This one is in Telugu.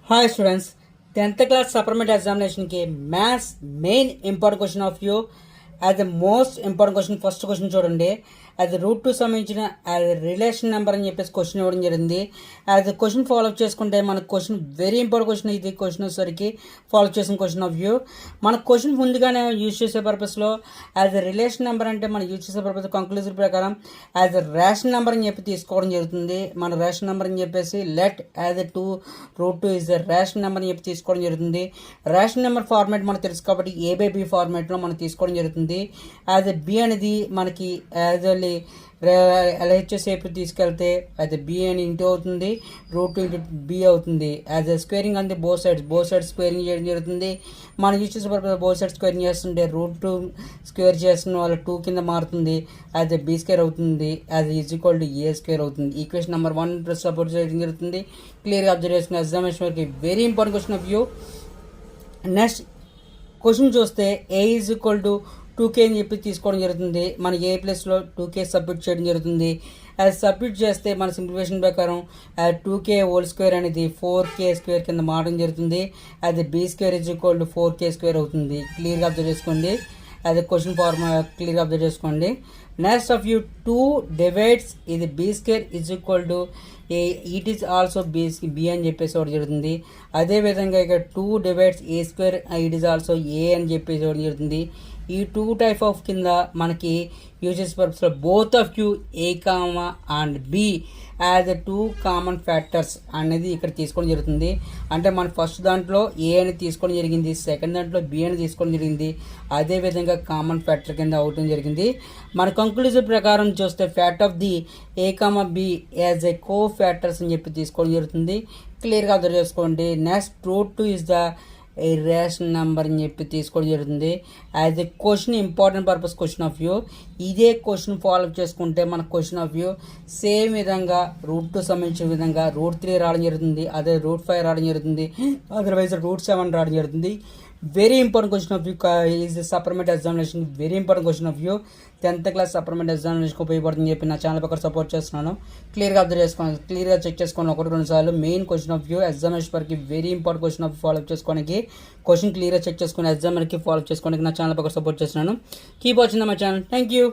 Hi students, 10th class supplement examination के maths main important question of you as the most important question first question చూడండి. యాజ్ రూట్ టూ సంబంధించిన యాజ్ రిలేషన్ నెంబర్ అని చెప్పేసి క్వశ్చన్ ఇవ్వడం జరిగింది. యాజ్ క్వశ్చన్ ఫాలో అప్ చేసుకుంటే మనకు క్వశ్చన్ వెరీ ఇంపార్టెంట్ క్వశ్చన్. ఇది క్వశ్చన్ వచ్చేసరికి ఫాలో చేసిన క్వశ్చన్ ఆఫ్ వ్యూ మన క్వశ్చన్ ముందుగానే యూజ్ చేసే పర్పస్లో యాజ్ రిలేషన్ నెంబర్ అంటే మనం యూజ్ చేసే పర్పస్ కంక్లూజన్ ప్రకారం యాజ్ రేషన్ నెంబర్ అని చెప్పి తీసుకోవడం జరుగుతుంది. మన రేషన్ నెంబర్ అని చెప్పేసి let as two root two is the ration number అని చెప్పి తీసుకోవడం జరుగుతుంది. రేషన్ నెంబర్ ఫార్మాట్ మనకు తెలుసు కాబట్టి ఏ బై బి ఫార్మాట్లో మనం తీసుకోవడం జరుగుతుంది. యాజ్ బి అనేది మనకి యాజ్ ఎల్హెచ్ఎస్ షేప్ తీసుకెళ్తే అది బి అని ఇంటూ అవుతుంది, రూట్ టూ ఇంటూ బి అవుతుంది. యాజ్ స్క్వేరింగ్ అంతే బోత్ సైడ్స్ స్క్వేరింగ్ చేయడం జరుగుతుంది. మనం యూజ్ చేసే పర్పస్ బోత్ సైడ్ స్క్వేరింగ్ చేస్తుంటే రూట్ టూ స్క్వేర్ చేస్తున్న వాళ్ళ టూ కింద మారుతుంది, యాజ్ బి స్క్వేర్ అవుతుంది, as is equal to A square అవుతుంది. ఈక్వేషన్ నెంబర్ 1 సపోర్ట్ చేయడం జరుగుతుంది. క్లియర్గా అబ్జర్వ్ చేసుకున్న ఎగ్జామినేషన్ వరకు very important question of view. Next question చూస్తే ఏ ఈజ్ ఈక్వల్ టు 2k అని చెప్పి తీసుకోవడం జరుగుతుంది. మన ఏ ప్లేస్లో 2k సబ్మిట్ చేయడం జరుగుతుంది. అది సబ్మిట్ చేస్తే మన సింప్లిఫికేషన్ ప్రకారం 2k హోల్ స్క్వేర్ అనేది 4k స్క్వేర్ కింద మారడం జరుగుతుంది. అది b square is equal to 4k square అవుతుంది. క్లియర్గా అబ్జర్వ్ చేసుకోండి. అది క్వశ్చన్ ఫార్మ్ క్లియర్గా అబ్జర్వ్ చేసుకోండి. నెక్స్ట్ ఆఫ్ యూ 2 డివైడ్స్ ఇది b square is equal to it is also b అని చెప్పేసి ఒకటి జరుగుతుంది. అదేవిధంగా ఇక్కడ 2 divides a square it is also a అని చెప్పేసి ఒకటి జరుగుతుంది. ఈ 2 టైప్ ఆఫ్ కింద మనకి యూజెస్ పర్పస్లో both of you A comma and B as 2 common factors అనేది ఇక్కడ తీసుకోవడం జరుగుతుంది. అంటే మన ఫస్ట్ దాంట్లో ఏ అని తీసుకోవడం జరిగింది, సెకండ్ దాంట్లో బి అని తీసుకోవడం జరిగింది. అదేవిధంగా కామన్ ఫ్యాక్టర్ కింద అవటం జరిగింది. మన కంక్లూజన్ ప్రకారం చూస్తే fact of the A comma be as a co factors అని చెప్పి తీసుకోవడం జరుగుతుంది. క్లియర్గా అర్థం చేసుకోండి. Next root two is the A ration number అని చెప్పి తీసుకోవడం జరుగుతుంది. As a question important purpose question of view ఇదే క్వశ్చన్ ఫాలో చేసుకుంటే మన క్వశ్చన్ ఆఫ్ వ్యూ సేమ్ విధంగా రూట్ టూ సంబంధించిన విధంగా రూట్ 3 రావడం జరుగుతుంది, అదే రూట్ 5 రావడం జరుగుతుంది, అదర్వైజ్ రూట్ 7 రావడం జరుగుతుంది. Very important question of view is supplement examination. Very important question of view 10th class supplement ఎగ్జామినేషన్కి ఉపయోగపడుతుందని చెప్పి నా ఛానల్ పక్కన సపోర్ట్ చేస్తున్నాను. క్లియర్గా అబ్జర్వ్ చేసుకోండి, క్లియర్గా చెక్ చేసుకోండి. 1-2 సార్లు main question of view examination వరకు very important question of follow చేసుకోవడానికి క్వశ్చన్ క్లియర్గా చెక్ చేసుకుని ఎగ్జామినర్కి ఫాలో చేసుకోవడానికి నా ఛానల్ పక్కన సపోర్ట్ చేస్తున్నాను. Keep watching my channel. Thank you.